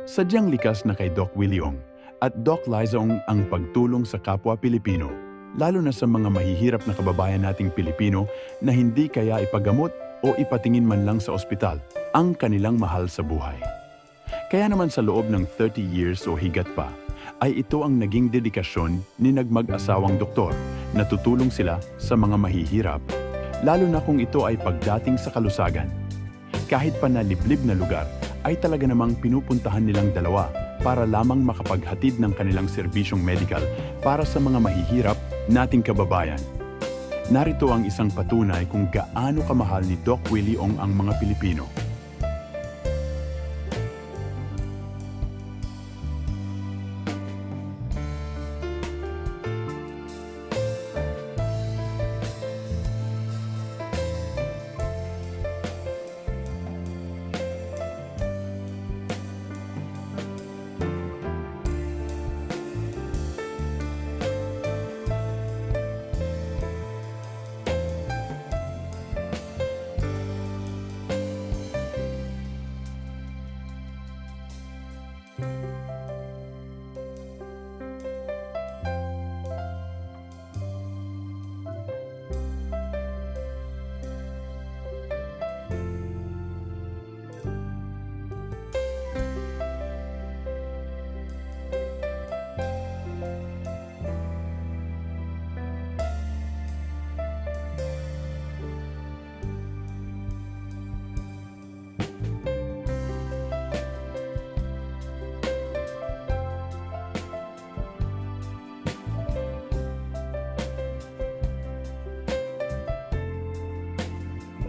Sadyang likas na kay Doc Willie Ong at Doc Liza Ong ang pagtulong sa kapwa Pilipino, lalo na sa mga mahihirap na kababayan nating Pilipino na hindi kaya ipagamot o ipatingin man lang sa ospital ang kanilang mahal sa buhay. Kaya naman sa loob ng 30 years o higit pa, ay ito ang naging dedikasyon ni nagmag-asawang doktor na tutulong sila sa mga mahihirap, lalo na kung ito ay pagdating sa kalusagan. Kahit pa na liblib na lugar, ay talaga namang pinupuntahan nilang dalawa para lamang makapaghatid ng kanilang serbisyong medical para sa mga mahihirap nating kababayan. Narito ang isang patunay kung gaano kamahal ni Doc Willie Ong ang mga Pilipino.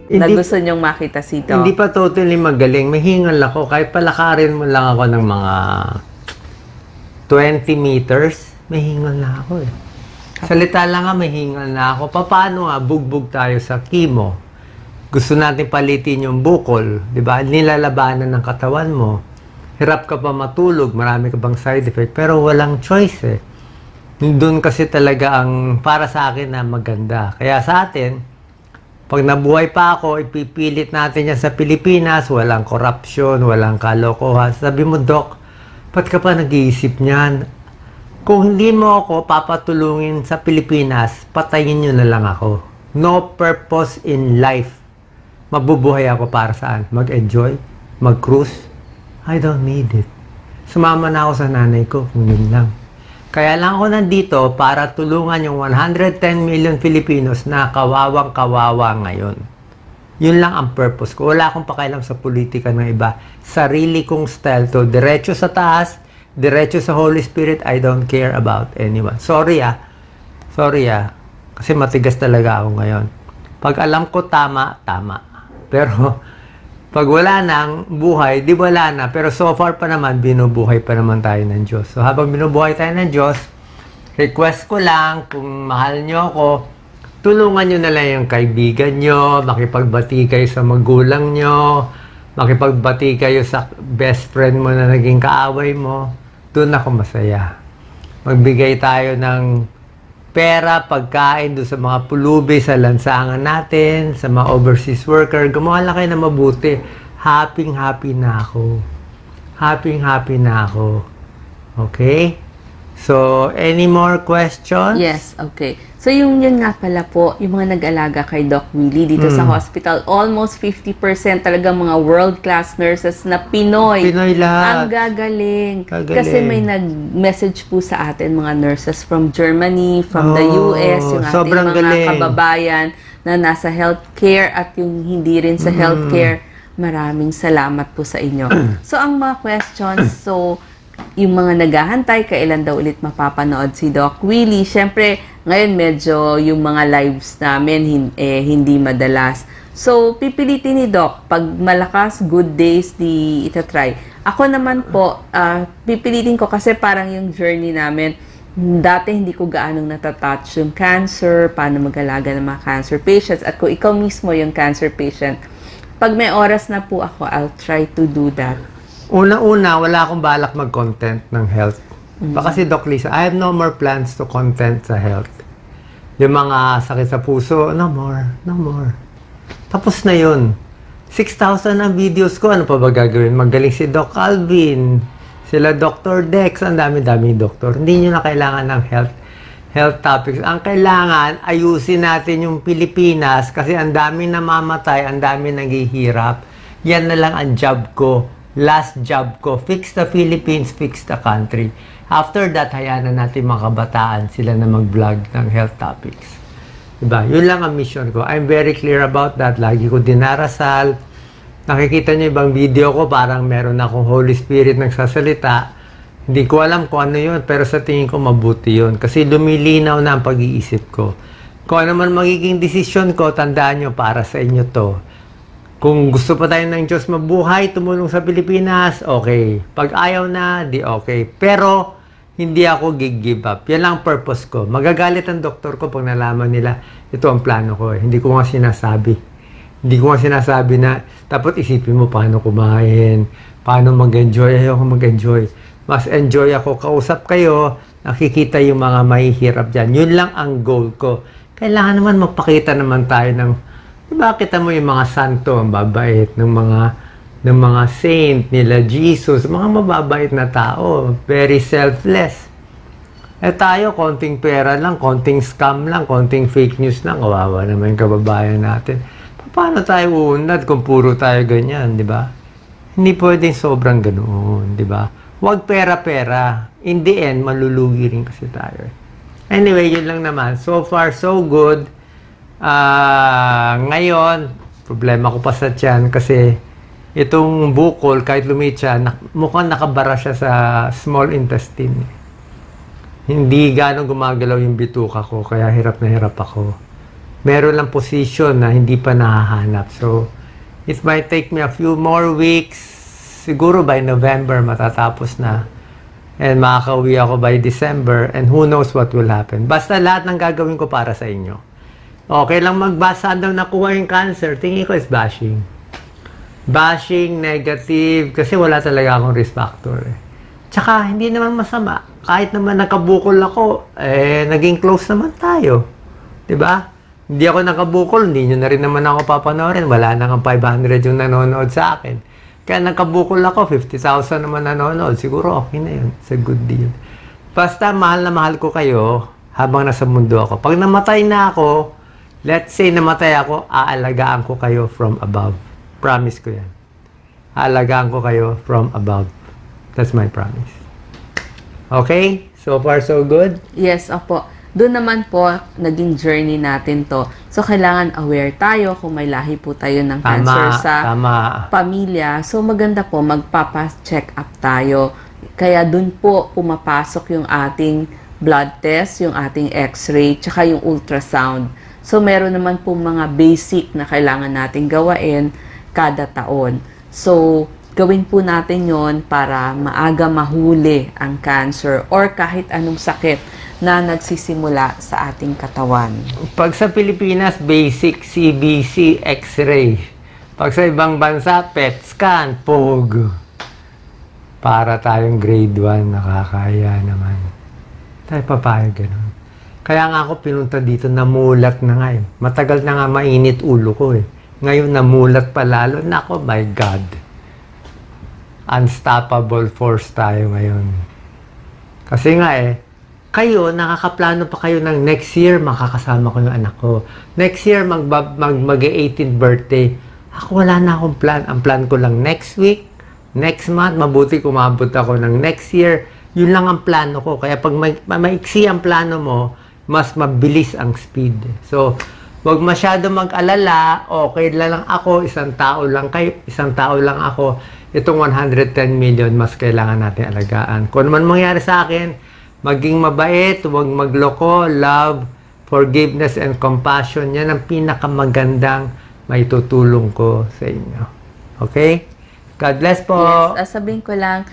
Na gusto niyong makita si Doc? Hindi pa totally magaling. May hingal ako. Kahit palakarin mo lang ako ng mga 20 meters, may hingal na ako eh. Salita lang nga, may hingal na ako. Paano nga, bugbog tayo sa chemo. Gusto natin palitin yung bukol. Diba? Nilalabanan ng katawan mo. Hirap ka pa matulog. Marami ka bang side effect. Pero walang choice eh. Doon kasi talaga ang para sa akin na maganda. Kaya sa atin, pag nabuhay pa ako, ipipilit natin yan sa Pilipinas, walang korupsyon, walang kalokohan. Sabi mo, Doc, ba't ka pa nag-iisip niyan? Kung hindi mo ako papatulungin sa Pilipinas, patayin nyo na lang ako. No purpose in life. Mabubuhay ako para saan? Mag-enjoy? Mag-cruise? I don't need it. Sumama na ako sa nanay ko kung yun lang. Kaya lang ako nandito para tulungan yung 110 million Filipinos na kawawang-kawawa ngayon. Yun lang ang purpose ko. Wala akong pakialam sa politika ng iba. Sarili kong style to. Diretso sa taas, diretso sa Holy Spirit, I don't care about anyone. Sorry ah. Sorry ah. Kasi matigas talaga ako ngayon. Pag alam ko tama, tama. Pero pag wala nang buhay, di wala na. Pero so far pa naman, binubuhay pa naman tayo ng Diyos. So habang binubuhay tayo ng Diyos, request ko lang, kung mahal nyo ako, tulungan nyo na lang yung kaibigan nyo, makipagbati kayo sa magulang nyo, makipagbati kayo sa best friend mo na naging kaaway mo. Doon ako masaya. Magbigay tayo ng pera, pagkain doon sa mga pulubi, sa lansangan natin, sa mga overseas worker. Gumawa lang kayo na mabuti. Happy na ako. Happy na ako. Okay? So, any more questions? Yes, okay. So, yun nga pala po, yung mga nag-alaga kay Doc Willie dito sa hospital, almost 50% talaga mga world-class nurses na Pinoy. Pinoy lahat. Ang gagaling. Kasi may nag-message po sa atin, mga nurses from Germany, from the US, yung ating mga galing. kababayan na nasa healthcare at yung hindi rin sa healthcare. Maraming salamat po sa inyo. So, ang mga questions, yung mga naghahantay, kailan daw ulit mapapanood si Doc Willie. Siyempre, ngayon medyo yung mga lives namin hindi madalas. So, pipilitin ni Doc, pag malakas, good days, di itatry. Ako naman po, pipilitin ko kasi parang yung journey namin, dati hindi ko gaanong natatouch yung cancer, paano mag-alaga ng mga cancer patients. At kung ikaw mismo yung cancer patient, pag may oras na po ako, I'll try to do that. Una-una, wala akong balak mag-content ng health. Baka si Doc Lisa, I have no more plans to content sa health. Yung mga sakit sa puso, no more. Tapos na yun. 6,000 ang videos ko, ano pa ba gagawin? Magaling si Doc Alvin. Sila Dr. Dex, ang dami-dami doktor. Hindi nyo na kailangan ng health topics. Ang kailangan, ayusin natin yung Pilipinas kasi ang dami namamatay, ang dami naghihirap. Yan na lang ang job ko. Last job ko. Fix the Philippines, fix the country. After that, hayaan na natin mga kabataan sila na mag-vlog ng health topics. Diba? Yun lang ang mission ko. I'm very clear about that. Lagi ko dinarasal. Nakikita niyo ibang video ko, parang meron akong Holy Spirit nagsasalita. Hindi ko alam kung ano yun, pero sa tingin ko mabuti yun. Kasi lumilinaw na ang pag-iisip ko. Kung ano man magiging desisyon ko, tandaan nyo, para sa inyo to. Kung gusto pa tayo ng Diyos mabuhay, tumulong sa Pilipinas, okay. Pag ayaw na, di okay. Pero, hindi ako give up. Yan lang ang purpose ko. Magagalit ang doktor ko pag nalaman nila, ito ang plano ko. Hindi ko nga sinasabi. Hindi ko nga sinasabi na, dapat isipin mo paano kumain, paano mag-enjoy. Ayoko mag-enjoy. Mas enjoy ako. Kausap kayo, nakikita yung mga mahihirap dyan. Yun lang ang goal ko. Kailangan naman magpakita naman tayo ng, diba, kita mo yung mga santo, ang babait ng mga saint nila, Jesus, mga mababait na tao, very selfless. Eh tayo, konting pera lang, konting scam lang, konting fake news lang, kawawa naman yung kababayan natin. Paano tayo uunlad kung puro tayo ganyan, di ba? Hindi pwedeng sobrang ganoon, di ba? Huwag pera-pera. In the end, malulugi rin kasi tayo. Anyway, yun lang naman. So far, so good. Ngayon, problema ko pa sa tiyan kasi itong bukol, kahit lumit siya, mukhang nakabara siya sa small intestine. Hindi gano'ng gumagalaw yung bituka ko, kaya hirap na hirap ako. Meron lang position na hindi pa nahahanap. So, it might take me a few more weeks. Siguro by November matatapos na. And makakauwi ako by December. And who knows what will happen. Basta lahat ng gagawin ko para sa inyo. Okay lang magbasa daw nakuha yung cancer. Tingin ko is bashing. Bashing, negative. Kasi wala talaga akong risk factor. Tsaka, hindi naman masama. Kahit naman nakabukol ako, naging close naman tayo. Diba? Hindi ako nakabukol, hindi nyo na rin naman ako papanoorin. Wala na nga 500 yung nanonood sa akin. Kaya nakabukol ako, 50,000 naman nanonood. Siguro okay na yun. It's a good deal. Basta mahal na mahal ko kayo habang nasa mundo ako. Pag namatay na ako, let's say namatay ako, aalagaan ko kayo from above. Promise ko yan. Aalagaan ko kayo from above. That's my promise. Okay? So far, so good? Yes, opo. Doon naman po, naging journey natin to. So, kailangan aware tayo kung may lahi po tayo ng cancer sa pamilya. So, maganda po, magpapa-check up tayo. Kaya doon po pumapasok yung ating blood test, yung ating x-ray, tsaka yung ultrasound. So, meron naman po mga basic na kailangan natin gawain kada taon. So, gawin po natin yon para maaga mahuli ang cancer or kahit anong sakit na nagsisimula sa ating katawan. Pag sa Pilipinas, basic CBC, X-ray. Pag sa ibang bansa, PET scan, POG. Para tayong grade 1, nakakaya naman. Tayo papayag ganun. Kaya nga ako pinunta dito, namulat na nga eh. Matagal na nga mainit ulo ko eh. Ngayon namulat pa lalo. Nako, my God. Unstoppable force tayo ngayon. Kasi nga eh, kayo, nakakaplano pa kayo ng next year, makakasama ko yung anak ko. Next year, mag-18th birthday. Ako, wala na akong plan. Ang plan ko lang next week, next month, mabuti kumabot ako ng next year. Yun lang ang plano ko. Kaya pag maiksi ang plano mo, mas mabilis ang speed. So, wag masyado mag-alala. Okay lang ako, isang tao lang ako. Itong 110 million, mas kailangan natin alagaan. Kung naman mangyari sa akin, maging mabait, huwag magloko, love, forgiveness, and compassion. Yan ang pinakamagandang may tutulong ko sa inyo. Okay? God bless po. Yes, sabihin ko lang,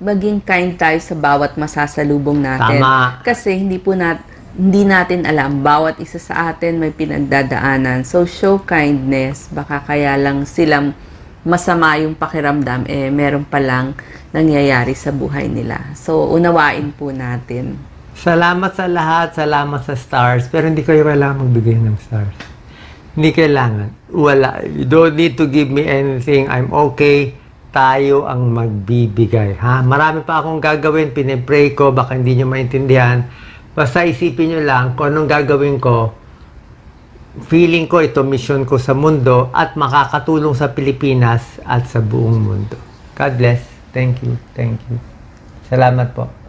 maging kind tayo sa bawat masasalubong natin. Tama. Kasi hindi natin alam, bawat isa sa atin may pinagdadaanan. So, show kindness. Baka kaya lang silang masama yung pakiramdam, meron palang nangyayari sa buhay nila. So, unawain po natin. Salamat sa lahat, salamat sa stars, pero hindi kayo kailangan magbigay ng stars. Hindi kailangan. Wala. You don't need to give me anything. I'm okay. tayo ang magbibigay. Ha? Marami pa akong gagawin, pinipray ko, baka hindi nyo maintindihan. Basta isipin nyo lang kung anong gagawin ko. Feeling ko ito, mission ko sa mundo at makakatulong sa Pilipinas at sa buong mundo. God bless. Thank you. Thank you. Salamat po.